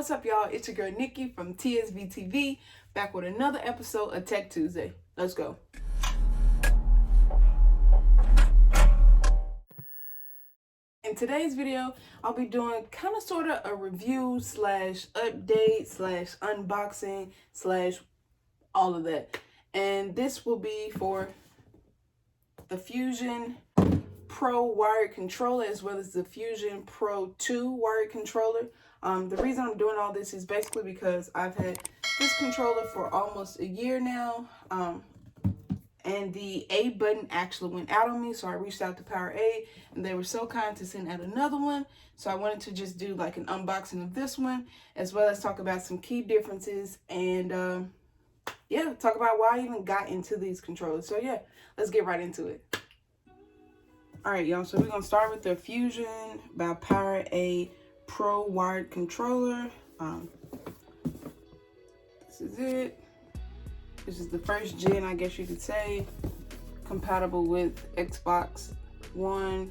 What's up, y'all? It's your girl Nikki from TSV TV, back with another episode of Tech Tuesday. Let's go. In today's video, I'll be doing kind of sort of a review slash update slash unboxing slash all of that. And this will be for the Fusion Pro wired controller as well as the Fusion Pro 2 wired controller. The reason I'm doing all this is basically because I've had this controller for almost a year now, and the A button actually went out on me, so I reached out to Power A, and they were so kind to send out another one. So I wanted to just do like an unboxing of this one, as well as talk about some key differences, and yeah, talk about why I even got into these controllers. So yeah, let's get right into it. All right, y'all, so we're gonna start with the Fusion by Power A Pro wired controller. This is it. This is the first gen, I guess you could say, compatible with Xbox One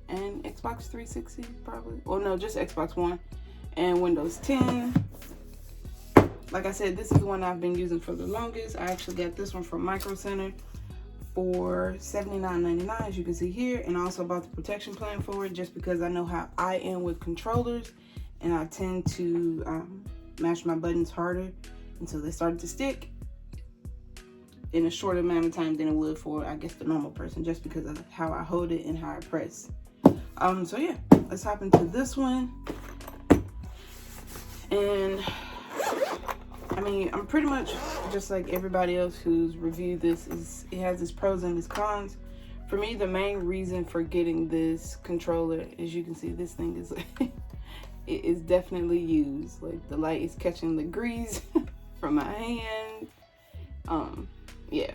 and Xbox 360 probably. Well, no, just Xbox One and Windows 10. Like I said, this is the one I've been using for the longest. I actually got this one from Micro Center for $79.99, as you can see here, and I also bought the protection plan for it just because I know how I am with controllers, and I tend to mash my buttons harder until they start to stick in a shorter amount of time than it would for, I guess, the normal person, just because of how I hold it and how I press. So yeah, let's hop into this one. And I mean, I'm pretty much just like everybody else who's reviewed this. It has its pros and its cons. For me, the main reason for getting this controller, as you can see, this thing is it is definitely used. Like, the light is catching the grease from my hand. Yeah,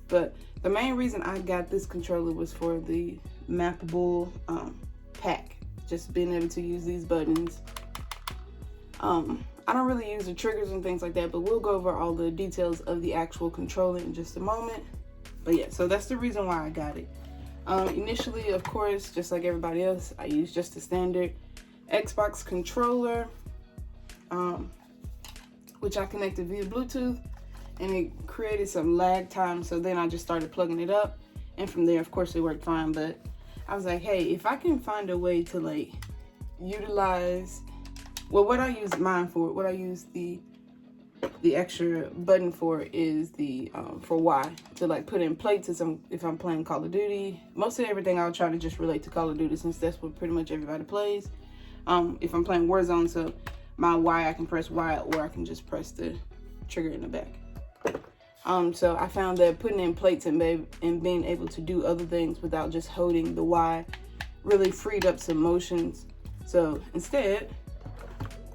but the main reason I got this controller was for the mappable pack, just being able to use these buttons. I don't really use the triggers and things like that, but we'll go over all the details of the actual controller in just a moment. But yeah, so that's the reason why I got it. Initially, of course, just like everybody else, I used just the standard Xbox controller, which I connected via Bluetooth, and it created some lag time. So then I just started plugging it up, and from there, of course, it worked fine. But I was like, hey, if I can find a way to like utilize, well, what I use mine for, what I use the extra button for is the for Y, to like put in play to some, if I'm playing Call of Duty. Mostly everything I'll try to just relate to Call of Duty, since that's what pretty much everybody plays. If I'm playing Warzone, so my Y, I can press Y, or I can just press the trigger in the back. So I found that putting in plates and being able to do other things without just holding the Y really freed up some motions. So instead,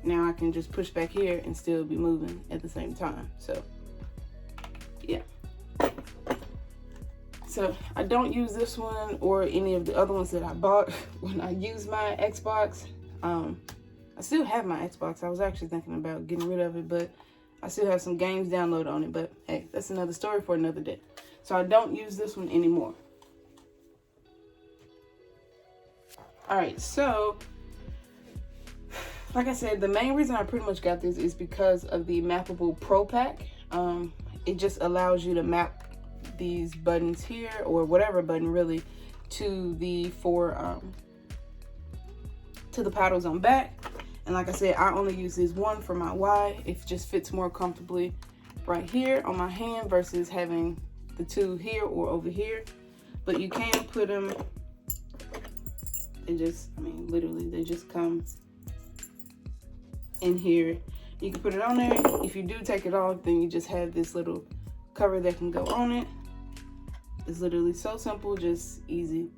now I can just push back here and still be moving at the same time. So yeah. So I don't use this one or any of the other ones that I bought when I use my Xbox. I still have my Xbox. I was actually thinking about getting rid of it, but I still have some games downloaded on it. But hey, that's another story for another day. So I don't use this one anymore. All right, so like I said, the main reason I pretty much got this is because of the mappable Pro Pack. It just allows you to map these buttons here, or whatever button really, to the paddles on back. And like I said, I only use this one for my Y. It just fits more comfortably right here on my hand versus having the two here or over here. But you can put them, literally, they just come in here. You can put it on there. If you do take it off, then you just have this little cover that can go on it. It's literally so simple, just easy.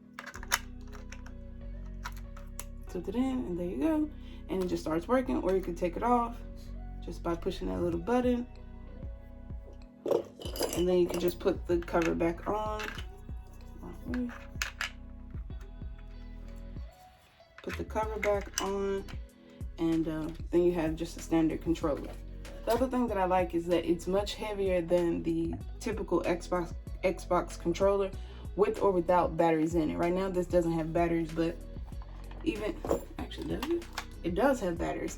Put it in, and there you go. And it just starts working. Or you can take it off just by pushing that little button. And then you can just put the cover back on. Put the cover back on, and then you have just a standard controller. The other thing that I like is that it's much heavier than the typical Xbox controller, with or without batteries in it. Right now this doesn't have batteries, but even, actually does it? It does have batteries.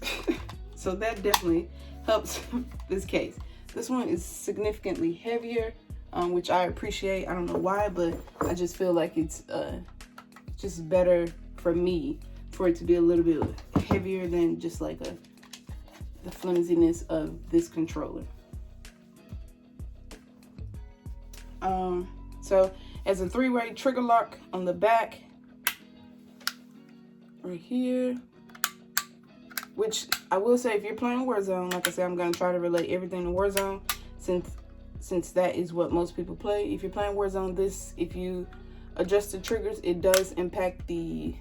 So that definitely helps this case. This one is significantly heavier, which I appreciate. I don't know why, but I just feel like it's just better for me for it to be a little bit heavier than just like the flimsiness of this controller. So as a 3-way trigger lock on the back right here, which I will say, if you're playing Warzone, like I said, I'm going to try to relate everything to Warzone since that is what most people play. If you're playing Warzone, if you adjust the triggers, it does impact the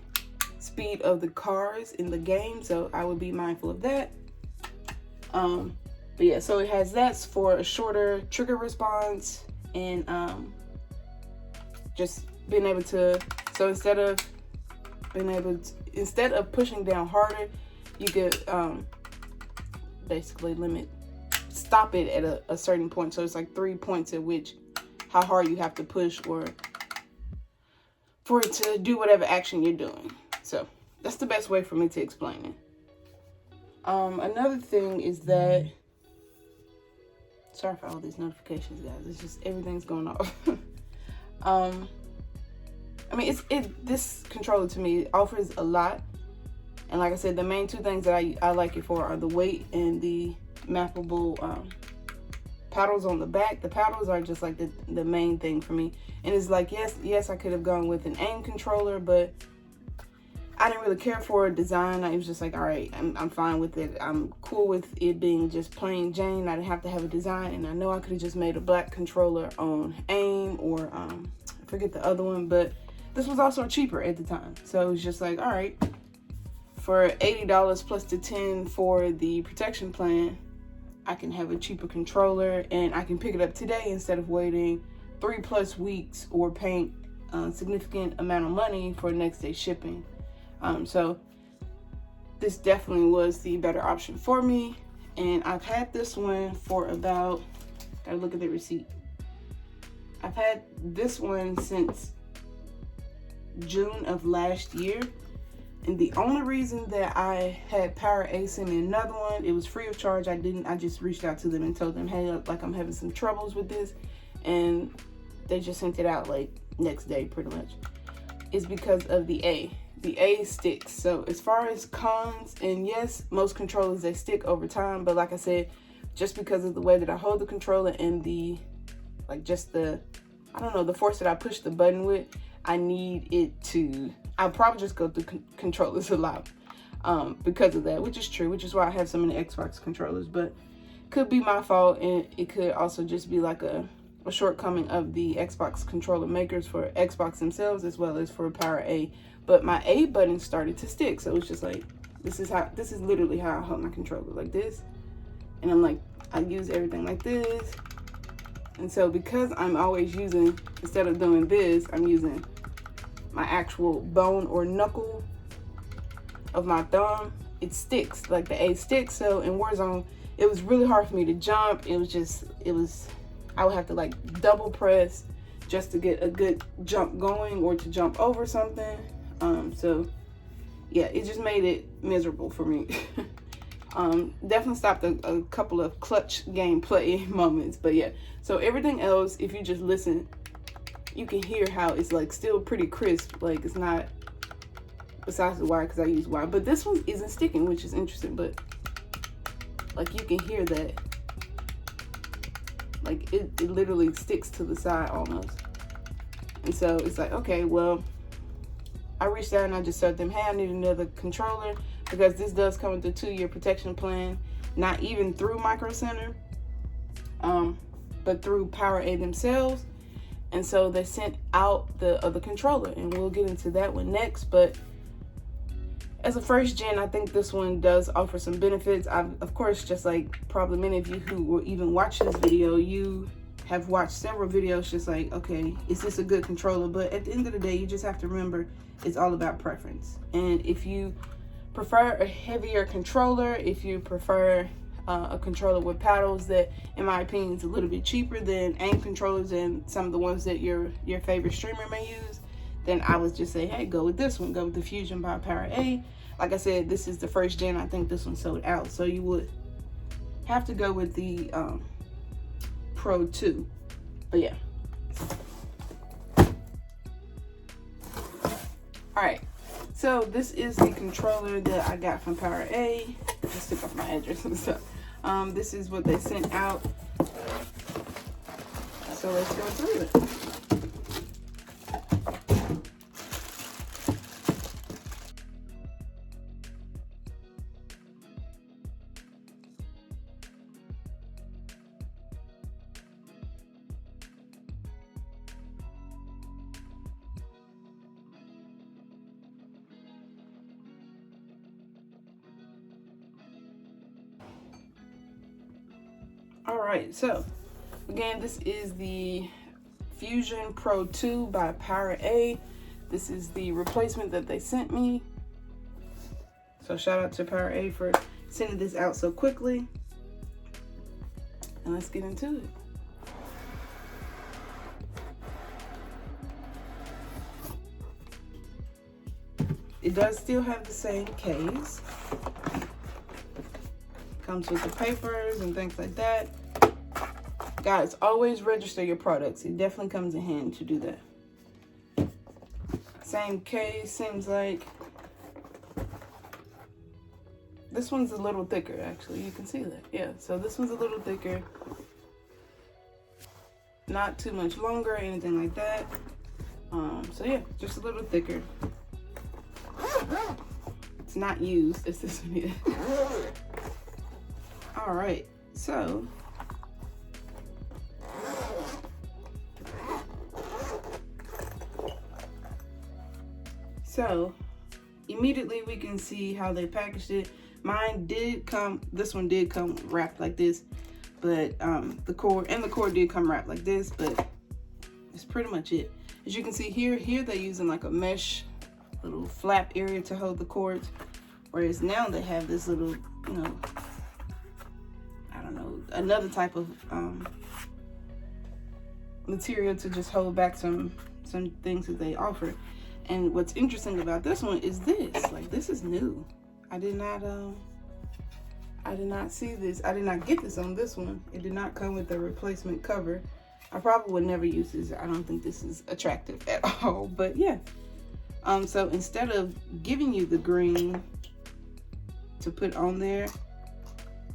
speed of the cars in the game, so I would be mindful of that. But yeah, so it has that for a shorter trigger response, and just being able to, so instead of pushing down harder, you could basically stop it at a certain point. So it's like 3 points at which how hard you have to push or for it to do whatever action you're doing. So that's the best way for me to explain it. Another thing is that, sorry for all these notifications, guys. It's just everything's going off. I mean, this controller to me offers a lot. And like I said, the main 2 things that I like it for are the weight and the mappable paddles on the back. The paddles are just like the main thing for me. And it's like, yes, I could have gone with an aim controller, but I didn't really care for a design. I was just like, all right, I'm fine with it. I'm cool with it being just plain Jane. I didn't have to have a design. And I know I could have just made a black controller on aim or I forget the other one, but this was also cheaper at the time. So it was just like, all right, for $80 plus the $10 for the protection plan, I can have a cheaper controller and I can pick it up today instead of waiting 3+ weeks or paying a significant amount of money for next day shipping. So this definitely was the better option for me. And I've had this one for about, gotta look at the receipt. I've had this one since June of last year. And the only reason that I had PowerA send me another one, it was free of charge. I just reached out to them and told them, hey, like I'm having some troubles with this. And they just sent it out like next day pretty much. It's because of the A. The A sticks. So as far as cons, and yes, most controllers, they stick over time. But like I said, just because of the way that I hold the controller and the, like just the, I don't know, the force that I push the button with, I need it to, I'll probably just go through controllers a lot because of that, which is true, which is why I have so many Xbox controllers. But could be my fault, and it could also just be like a shortcoming of the Xbox controller makers for Xbox themselves as well as for PowerA. But my A button started to stick, so it's just like, this is literally how I hold my controller, like this. And I'm like, I use everything like this. And so because I'm always using, instead of doing this, I'm using my actual bone or knuckle of my thumb, it sticks, like the A sticks. So in Warzone, it was really hard for me to jump. I would have to like double press just to get a good jump going or to jump over something. So yeah, it just made it miserable for me. Definitely stopped a couple of clutch gameplay moments, but yeah. So everything else, if you just listen, you can hear how it's like still pretty crisp. Like it's not, besides the wire, because I use wire, but this one isn't sticking, which is interesting. But like you can hear that, like it literally sticks to the side almost. And so it's like, okay, well, I reached out and I just told them, hey, I need another controller, because this does come with a 2-year protection plan, not even through Micro Center, but through PowerA themselves. And so they sent out the other controller, and we'll get into that one next. But as a first gen, I think this one does offer some benefits. Of course, just like probably many of you who will even watch this video, you have watched several videos just like, okay, is this a good controller? But at the end of the day, you just have to remember it's all about preference. And if you prefer a heavier controller, if you prefer a controller with paddles that, in my opinion, is a little bit cheaper than aim controllers and some of the ones that your favorite streamer may use, then I would just say, hey, go with this one. Go with the Fusion by PowerA. like I said, this is the first gen. I think this one sold out, so you would have to go with the Pro 2. But yeah. Alright, so this is the controller that I got from PowerA. Just took off my address and stuff. This is what they sent out. So let's go through it. Alright, so again, this is the Fusion Pro 2 by PowerA. This is the replacement that they sent me. So shout out to PowerA for sending this out so quickly. And let's get into it. It does still have the same case. Comes with the papers and things like that. Guys, always register your products. It definitely comes in handy to do that. Same case, seems like. This one's a little thicker, actually. You can see that. Yeah, so this one's a little thicker. Not too much longer or anything like that. So yeah, just a little thicker. It's not used. It's this one here. All right, so immediately we can see how they packaged it. Mine did come, this one did come wrapped like this, but the cord did come wrapped like this, but it's pretty much it. As you can see here they're using like a mesh little flap area to hold the cords, whereas now they have this little, you know, I don't know, another type of material to just hold back some things that they offer. And what's interesting about this one is this, like, this is new. I did not see this. I did not get this on this one. It did not come with a replacement cover. I probably would never use this. I don't think this is attractive at all, but yeah. So instead of giving you the green to put on there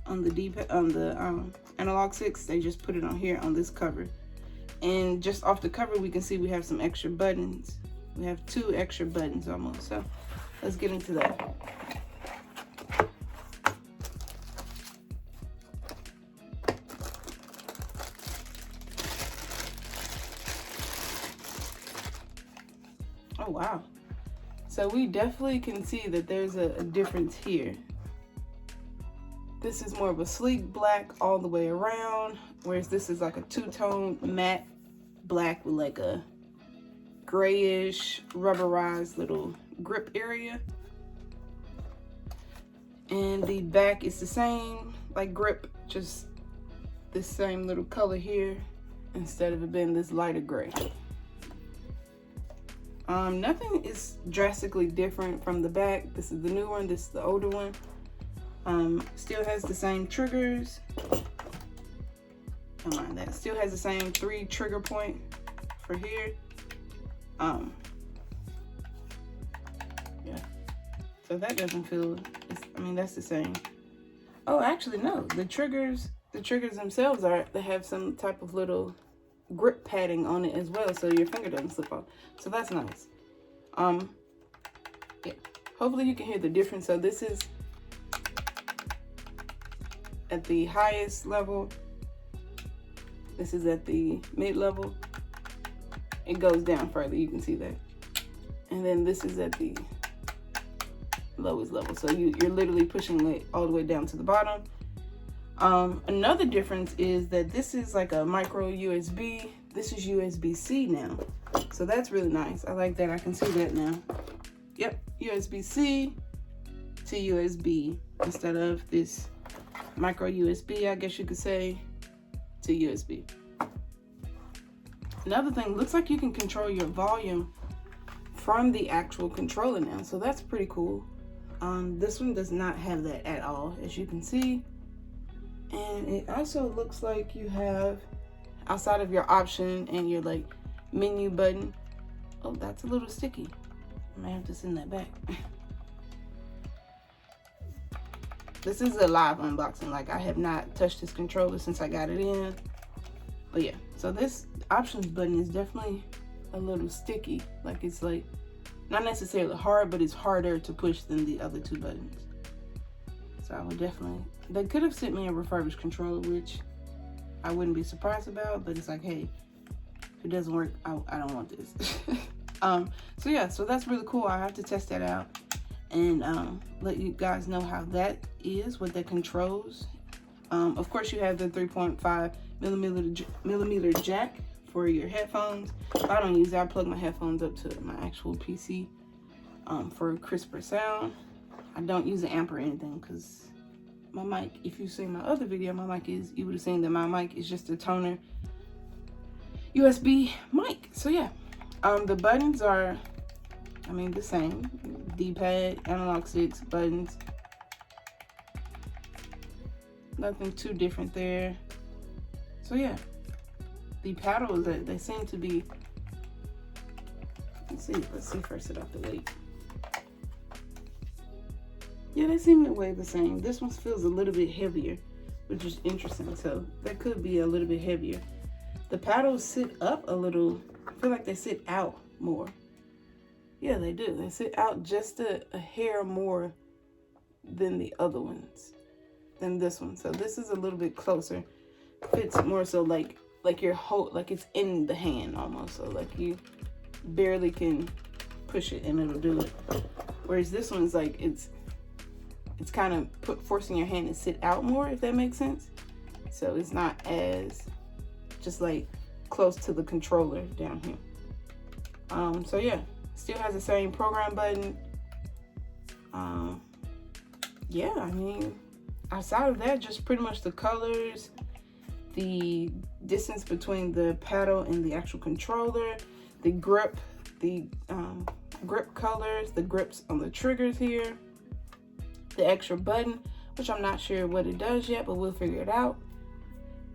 on the analog sticks, they just put it on here on this cover. And just off the cover, we can see we have some extra buttons. We have 2 extra buttons almost. So let's get into that. Oh wow. So we definitely can see that there's a difference here. This is more of a sleek black all the way around, whereas this is like a 2-tone matte black with like a grayish rubberized little grip area. And the back is the same, like grip, just this same little color here instead of it being this lighter gray. Nothing is drastically different from the back. This is the new one, this is the older one. Still has the same triggers. Come on, that still has the same 3 trigger point for here. Yeah, so that doesn't feel, I mean, that's the same. Oh, actually no, the triggers themselves they have some type of little grip padding on it as well, so your finger doesn't slip off. So that's nice. Yeah, hopefully you can hear the difference. So this is at the highest level. This is at the mid level. It goes down further, you can see that. And then this is at the lowest level. So you're literally pushing it all the way down to the bottom. Another difference is that this is like a micro USB. This is USB-C now. So that's really nice. I like that. I can see that now. Yep, USB-C to USB instead of this micro USB, I guess you could say, to USB. Another thing, looks like you can control your volume from the actual controller now, so that's pretty cool. This one does not have that at all, as you can see. And it also looks like you have, outside of your option and your like menu button, oh, that's a little sticky. I might have to send that back. This is a live unboxing. Like, I have not touched this controller since I got it in. But yeah, so this options button is definitely a little sticky. Like, it's like not necessarily hard, but it's harder to push than the other two buttons. So I would definitely, they could have sent me a refurbished controller, which I wouldn't be surprised about, but it's like, hey, if it doesn't work, I don't want this. So yeah, so that's really cool. I have to test that out and let you guys know how that is, what that controls. Of course, you have the 3.5 millimeter jack for your headphones. If I don't use it, I plug my headphones up to my actual PC for crisper sound. I don't use an amp or anything because my mic, if you've seen my other video, my mic is, you would have seen that my mic is just a toner USB mic. So yeah, the buttons are, I mean, the same. D-pad, analog sticks, buttons. Nothing too different there. So yeah, the paddles, they seem to be, let's see first it off the weight. Yeah, they seem to weigh the same. This one feels a little bit heavier, which is interesting. So that could be a little bit heavier. The paddles sit up a little. I feel like they sit out more. Yeah, they do. They sit out just a hair more than the other ones, than this one. So this is a little bit closer. Fits more so like your whole, like it's in the hand almost. So like you barely can push it and it'll do it. Whereas this one's like, it's kind of forcing your hand to sit out more, if that makes sense. So it's not as just like close to the controller down here. So yeah, still has the same program button. Yeah, I mean, outside of that, just pretty much the colors, the distance between the paddle and the actual controller, the grip, the grip colors, the grips on the triggers here, the extra button, which I'm not sure what it does yet, but we'll figure it out.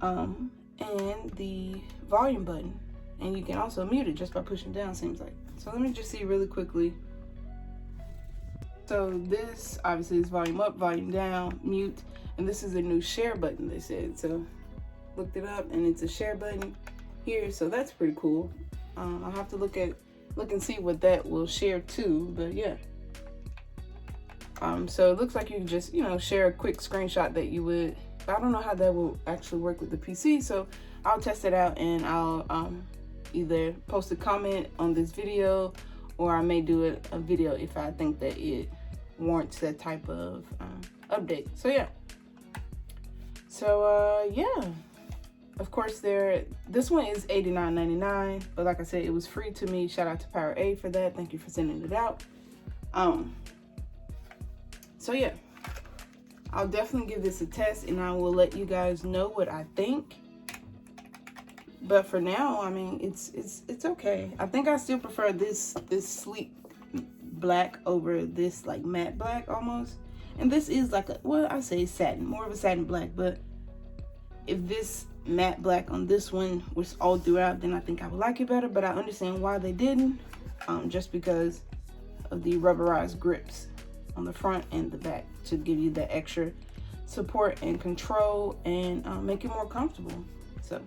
And the volume button. And you can also mute it just by pushing down, seems like. So let me just see really quickly. So this obviously is volume up, volume down, mute, and this is a new share button, they said. So looked it up and it's a share button here, so that's pretty cool. I'll have to look and see what that will share to, but yeah. So it looks like you can just, share a quick screenshot that you would. I don't know how that will actually work with the PC, so I'll test it out and I'll either post a comment on this video, or I may do a video if I think that it warrants that type of update. So yeah. So yeah. Of course, this one is $89.99, but like I said, it was free to me. Shout out to PowerA for that. Thank you for sending it out. So yeah, I'll definitely give this a test and I will let you guys know what I think. But for now, I mean, it's okay. I think I still prefer this sleek black over this like matte black almost. And this is like I say satin, more of a satin black, but if this matte black on this one was all throughout, then I think I would like it better. But I understand why they didn't, just because of the rubberized grips on the front and the back to give you that extra support and control and make it more comfortable. So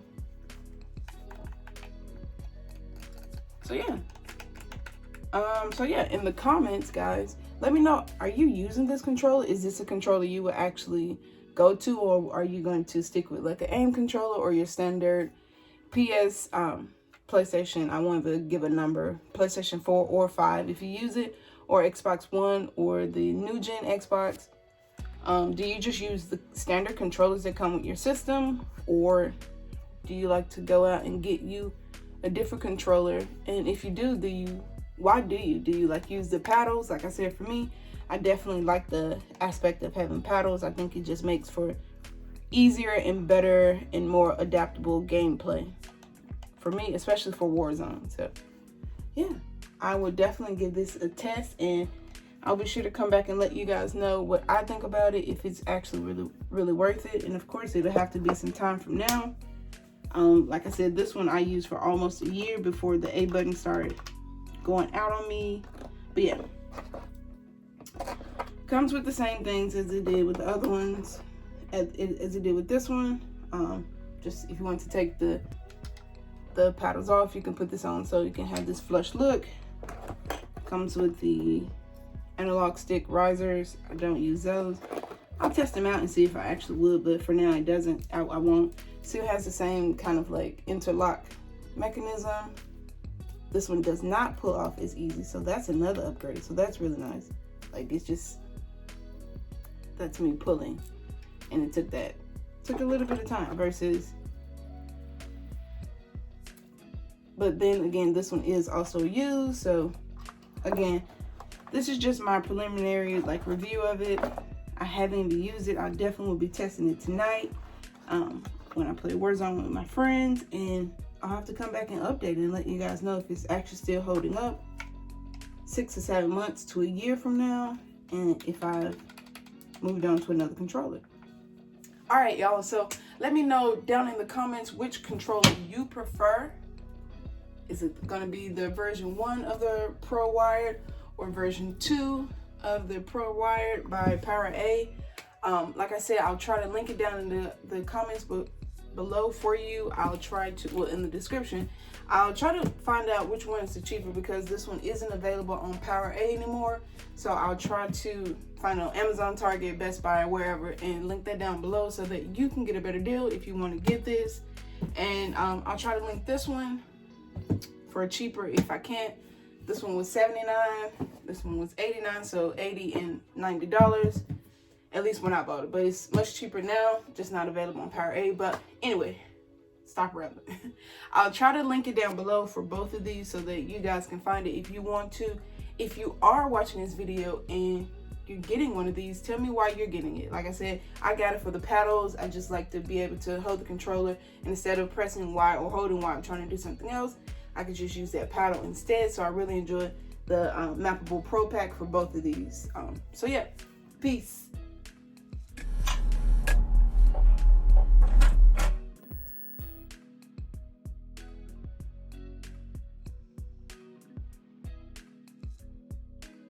yeah, in the comments, guys, let me know, are you using this controller? Is this a controller you would actually go to, or are you going to stick with like the AIM controller or your standard PlayStation? I wanted to give a number, PlayStation 4 or 5 if you use it, or Xbox One or the new gen Xbox. Do you just use the standard controllers that come with your system, or do you like to go out and get you a different controller? And if you do, why do you like use the paddles? Like I said, for me, I definitely like the aspect of having paddles. I think it just makes for easier and better and more adaptable gameplay for me, especially for Warzone. So yeah, I would definitely give this a test, and I'll be sure to come back and let you guys know what I think about it, if it's actually really worth it. And of course, it'll have to be some time from now. Like I said, this one I used for almost a year before the A button started going out on me. But yeah, comes with the same things as it did with the other ones, as it did with this one. Just if you want to take the paddles off, you can put this on so you can have this flush look. Comes with the analog stick risers. I don't use those. I'll test them out and see if I actually would, but for now it doesn't. I won't. Still has the same kind of like interlock mechanism. This one does not pull off as easy, so that's another upgrade. So that's really nice. Like, it's just, that's me pulling, and it took a little bit of time versus, but then again, this one is also used. So again, this is just my preliminary like review of it. I haven't even used it. I definitely will be testing it tonight when I play Warzone with my friends, and I'll have to come back and update it and let you guys know if it's actually still holding up 6 to 7 months to a year from now, and if I've moved on to another controller. All right, y'all, so let me know down in the comments which controller you prefer. Is it gonna be the version 1 of the Pro Wired or version 2 of the Pro Wired by PowerA? Like I said, I'll try to link it down in the comments below for you. I'll try to, well, in the description, I'll try to find out which one is the cheaper, because this one isn't available on PowerA anymore. So I'll try to find it on Amazon, Target, Best Buy, wherever, and link that down below so that you can get a better deal if you want to get this. And I'll try to link this one for cheaper if I can't. This one was $79, this one was $89, so $80 and $90, at least when I bought it. But it's much cheaper now, just not available on PowerA. But anyway, stop rambling. I'll try to link it down below for both of these so that you guys can find it if you want to. If you are watching this video and you're getting one of these, tell me why you're getting it. Like I said, I got it for the paddles. I just like to be able to hold the controller, and instead of pressing Y or holding Y, I'm trying to do something else, I could just use that paddle instead. So I really enjoy the Mappable Pro Pack for both of these. So yeah, peace.